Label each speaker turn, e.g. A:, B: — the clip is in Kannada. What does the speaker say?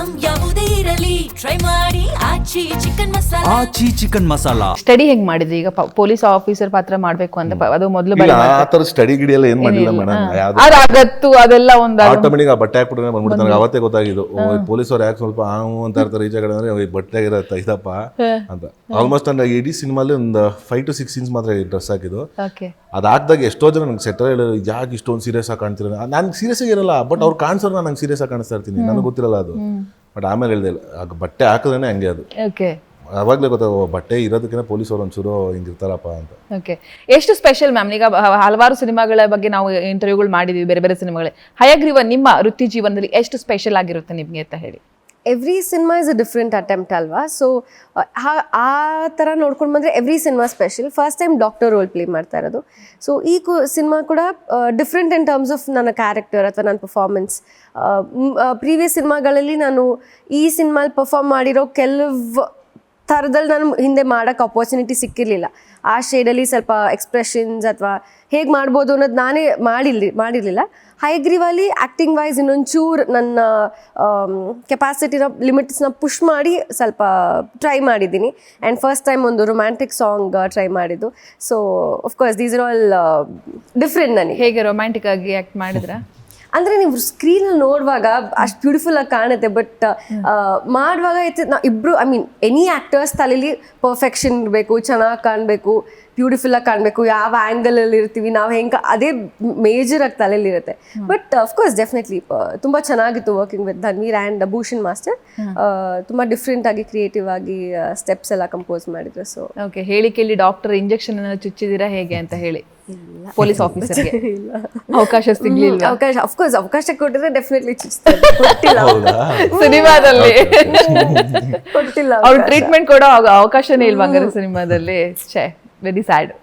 A: ಐಟಂ ಯಾವುದೇ ಇರಲಿ ಟ್ರೈ ಮಾಡಿ ಆಚಿ ಚಿಕನ್ ಮಸಾಲಾ.
B: ಆಚಿ ಚಿಕನ್ ಮಸಾಲಾ.
C: ಸ್ಟಡಿ ಹೆಂಗ್ ಮಾಡಿದ್ರಿ? ಈಗ ಪೊಲೀಸ್ ಆಫೀಸರ್ ಪಾತ್ರ ಮಾಡ್ಬೇಕು ಅಂತ ಅದು ಮೊದಲು
D: ಇಲ್ಲ ಆ ತರ ಸ್ಟಡಿ ಗಿಡಿ ಎಲ್ಲ ಏನ್ ಮಾಡಿಲ್ಲ ಮೇಡಮ್.
C: ಆಗತ್ತು ಅದೆಲ್ಲ ಒಂದು
D: ಆಟೋಮೆಟಿಕ್ ಆ ಬಟ್ಟೆ ಹಾಕ್ಬಿಟ್ರೆ ಬಂದ್ಬಿಟ್ಟು ನನಗೆ ಅವತ್ತೇ ಗೊತ್ತಾಗಿದ್ದು ಪೊಲೀಸರು ಯಾಕೆ ಸ್ವಲ್ಪ ಅಂತ ಇರ್ತಾರೆ ಈಚೆ ಕಡೆ ಅಂದ್ರೆ ಬಟ್ಟೆ ಇರತ್ತ ಇದಪ್ಪ ಅಂತ. ಆಲ್ಮೋಸ್ಟ್ ಅಂದ್ರೆ ಇಡೀ ಸಿನಿಮಾಲಿ ಒಂದು 5 to 6 ಸೀನ್ಸ್ ಮಾತ್ರ ಡ್ರೆಸ್ ಹಾಕಿದ್ದು. ಅದ್ ಹಾಕ್ದಾಗ ಎಷ್ಟೋ ಜನ ನಂಗೆ ಸೆಟ್ ಹೇಳಿದ್ರು ಯಾಕೆ ಇಷ್ಟೊಂದು ಸೀರಿಯಸ್ ಆಗಿ ಕಾಣ್ತೀರ. ನಾನು ಸೀರಿಯಸ್ ಆಗಿರಲ್ಲ, ಬಟ್ ಅವ್ರು ಕಾಣಿಸೋರು ನಂಗೆ ಸೀರಿಯಸ್ ಆಗಿ ಕಾಣಿಸ್ತಾ ಇರ್ತೀನಿ, ನನಗೆ ಗೊತ್ತಿರಲ್ಲ ಅದು. ಬಟ್ ಆಮೇಲೆ ಹೇಳ್ದೆ ಬಟ್ಟೆ ಹಾಕಿದ್ರೆ ಹಂಗೆ ಅದು ಅವಾಗಲೇ ಗೊತ್ತಾಗ ಬಟ್ಟೆ ಇರೋದಕ್ಕಿಂತ ಪೊಲೀಸರು ಒಂಚೂರು ಹಿಂಗಿರ್ತಾರಪ್ಪ ಅಂತ.
C: ಓಕೆ, ಎಷ್ಟು ಸ್ಪೆಷಲ್ ಮ್ಯಾಮ್? ಈಗ ಹಲವಾರು ಸಿನಿಮಾಗಳ ಬಗ್ಗೆ ನಾವು ಇಂಟರ್ವ್ಯೂಗಳು ಮಾಡಿದೀವಿ, ಬೇರೆ ಬೇರೆ ಸಿನಿಮಾಗಳೇ. ಹಯಗ್ರೀವ ನಿಮ್ಮ ವೃತ್ತಿ ಜೀವನದಲ್ಲಿ ಎಷ್ಟು ಸ್ಪೆಷಲ್ ಆಗಿರುತ್ತೆ ನಿಮ್ಗೆ ಅಂತ ಹೇಳಿ?
E: Every cinema is a different attempt ಅಲ್ವಾ. ಸೊ ಆ ಥರ ನೋಡ್ಕೊಂಡು ಬಂದರೆ every cinema special. First time doctor role play ಮಾಡ್ತಾ ಇರೋದು. ಸೊ ಈ ಸಿನಿಮಾ ಕೂಡ ಡಿಫ್ರೆಂಟ್ ಇನ್ ಟರ್ಮ್ಸ್ ಆಫ್ ನನ್ನ ಕ್ಯಾರೆಕ್ಟರ್ ಅಥವಾ ನನ್ನ ಪರ್ಫಾರ್ಮೆನ್ಸ್. ಪ್ರೀವಿಯಸ್ ಸಿನಿಮಾಗಳಲ್ಲಿ ನಾನು ಈ ಸಿನಿಮಾಲಿ ಪರ್ಫಾರ್ಮ್ ಮಾಡಿರೋ ಕೆಲವು ಥರದಲ್ಲಿ ನಾನು ಹಿಂದೆ ಮಾಡೋಕ್ಕೆ ಅಪರ್ಚುನಿಟಿ ಸಿಕ್ಕಿರಲಿಲ್ಲ. ಆ ಶೇಡಲ್ಲಿ ಸ್ವಲ್ಪ ಎಕ್ಸ್ಪ್ರೆಷನ್ಸ್ ಅಥವಾ ಹೇಗೆ ಮಾಡ್ಬೋದು ಅನ್ನೋದು ನಾನೇ ಮಾಡಿರಲಿಲ್ಲ. ಹಯಗ್ರೀವಲ್ಲಿ ಆ್ಯಕ್ಟಿಂಗ್ ವೈಸ್ ಇನ್ನೊಂಚೂರು ನನ್ನ ಕೆಪಾಸಿಟಿನ ಲಿಮಿಟ್ಸ್ನ ಪುಷ್ ಮಾಡಿ ಸ್ವಲ್ಪ ಟ್ರೈ ಮಾಡಿದ್ದೀನಿ. ಆ್ಯಂಡ್ ಫಸ್ಟ್ ಟೈಮ್ ಒಂದು ರೊಮ್ಯಾಂಟಿಕ್ ಸಾಂಗ್ ಟ್ರೈ ಮಾಡಿದ್ದು. So of course these are all different. ನನಗೆ
C: ಹೇಗೆ ರೊಮ್ಯಾಂಟಿಕ್ ಆಗಿ ಆ್ಯಕ್ಟ್ ಮಾಡಿದ್ರಾ?
E: ಅಂದರೆ ನೀವು ಸ್ಕ್ರೀನಲ್ಲಿ ನೋಡುವಾಗ ಅಷ್ಟು ಬ್ಯೂಟಿಫುಲ್ ಆಗಿ ಕಾಣುತ್ತೆ, ಬಟ್ ಮಾಡುವಾಗ ಇಬ್ಬರು ಐ ಮೀನ್ ಎನಿ ಆ್ಯಕ್ಟರ್ಸ್ ತಲೆಯಲ್ಲಿ ಪರ್ಫೆಕ್ಷನ್ ಇರಬೇಕು, ಚೆನ್ನಾಗಿ ಕಾಣಬೇಕು, ಬ್ಯೂಟಿಫುಲ್ಲಾಗಿ ಕಾಣಬೇಕು, ಯಾವ ಆ್ಯಂಗಲಲ್ಲಿ ಇರ್ತೀವಿ ನಾವು ಹೆಂಗೆ ಅದೇ ಮೇಜರಾಗಿ ತಲೆಯಲ್ಲಿ ಇರುತ್ತೆ. ಬಟ್ ಅಫ್ಕೋರ್ಸ್ ಡೆಫಿನೆಟ್ಲಿ ತುಂಬ ಚೆನ್ನಾಗಿತ್ತು working with Dhanveer and Bhushan master. ತುಂಬ ಡಿಫ್ರೆಂಟ್ ಆಗಿ ಕ್ರಿಯೇಟಿವ್ ಆಗಿ ಸ್ಟೆಪ್ಸ್ ಎಲ್ಲ ಕಂಪೋಸ್ ಮಾಡಿದ್ರು. ಸೊ
C: ಓಕೆ, ಹೇಳಿ ಕೇಳಿ ಡಾಕ್ಟರ್ ಇಂಜೆಕ್ಷನ್ ಚುಚ್ಚಿದಿರಾ ಹೇಗೆ ಅಂತ ಹೇಳಿ ಪೊಲೀಸ್ ಆಫೀಸರ್ಗೆ ಅವಕಾಶ ಸಿಗ್ಲಿಲ್ಲ?
E: ಅವಕಾಶ ಕೊಟ್ಟಿದ್ರೆ ಡೆಫಿನೆಟ್ಲಿ ಚುಚ್ತಾರೆ.
C: ಸಿನಿಮಾದಲ್ಲಿ
E: ಕೊಟ್ಟಿಲ್ಲ,
C: ಅವ್ರು ಟ್ರೀಟ್ಮೆಂಟ್ ಕೊಡೋ ಅವಕಾಶನೇ ಇಲ್ವಾ ಹಂಗಾರೆ ಸಿನಿಮಾದಲ್ಲಿ? Very sad.